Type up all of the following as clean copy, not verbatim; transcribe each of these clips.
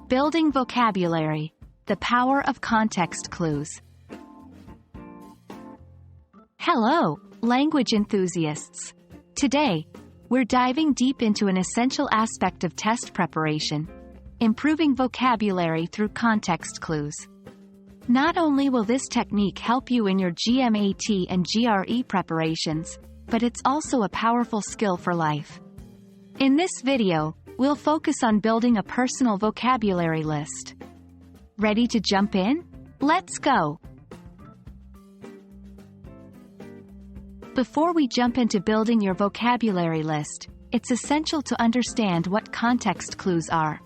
Building vocabulary. The power of context clues. Hello, language enthusiasts. Today, we're diving deep into an essential aspect of test preparation: improving vocabulary through context clues. Not only will this technique help you in your GMAT and GRE preparations, but it's also a powerful skill for life. In this video, we'll focus on building a personal vocabulary list. Ready to jump in? Let's go! Before we jump into building your vocabulary list, it's essential to understand what context clues are.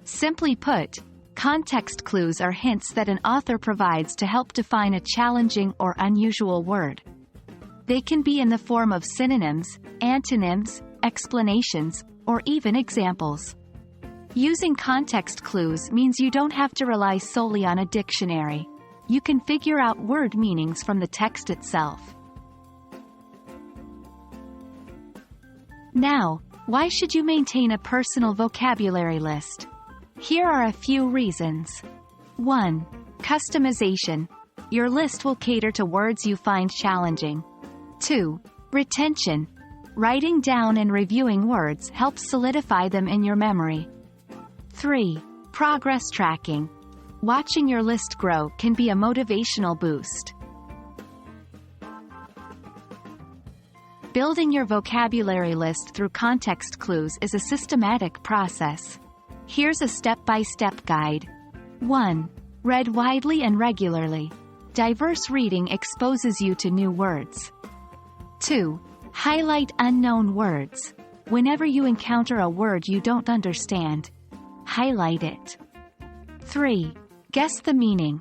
Simply put, context clues are hints that an author provides to help define a challenging or unusual word. They can be in the form of synonyms, antonyms, explanations, or even examples. Using context clues means you don't have to rely solely on a dictionary. You can figure out word meanings from the text itself. Now, why should you maintain a personal vocabulary list? Here are a few reasons. 1. Customization. Your list will cater to words you find challenging. 2. Retention. Writing down and reviewing words helps solidify them in your memory. 3. Progress tracking. Watching your list grow can be a motivational boost. Building your vocabulary list through context clues is a systematic process. Here's a step-by-step guide. 1. Read widely and regularly. Diverse reading exposes you to new words. 2. Highlight unknown words. Whenever you encounter a word you don't understand, highlight it. 3. Guess the meaning.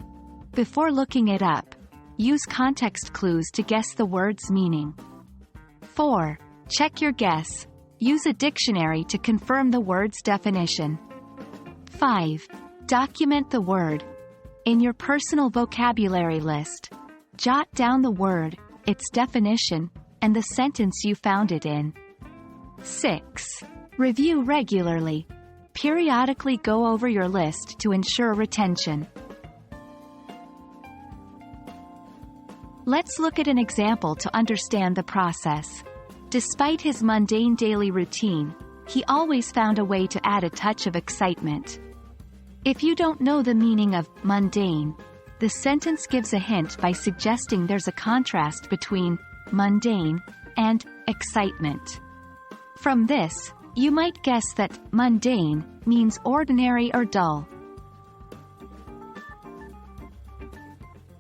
Before looking it up, use context clues to guess the word's meaning. 4. Check your guess. Use a dictionary to confirm the word's definition. 5. Document the word. In your personal vocabulary list, jot down the word, its definition, and the sentence you found it in. 6. Review regularly. Periodically go over your list to ensure retention. Let's look at an example to understand the process. Despite his mundane daily routine, he always found a way to add a touch of excitement. If you don't know the meaning of mundane, the sentence gives a hint by suggesting there's a contrast between mundane and excitement. From this, you might guess that mundane means ordinary or dull.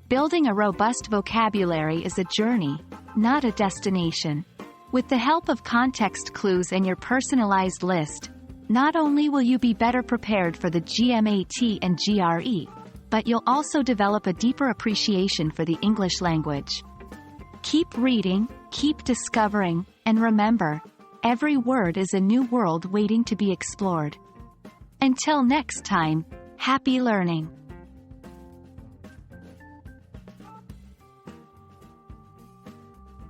Building a robust vocabulary is a journey, not a destination. With the help of context clues and your personalized list, not only will you be better prepared for the GMAT and GRE, but you'll also develop a deeper appreciation for the English language. Keep reading, keep discovering, and remember, every word is a new world waiting to be explored. Until next time, happy learning!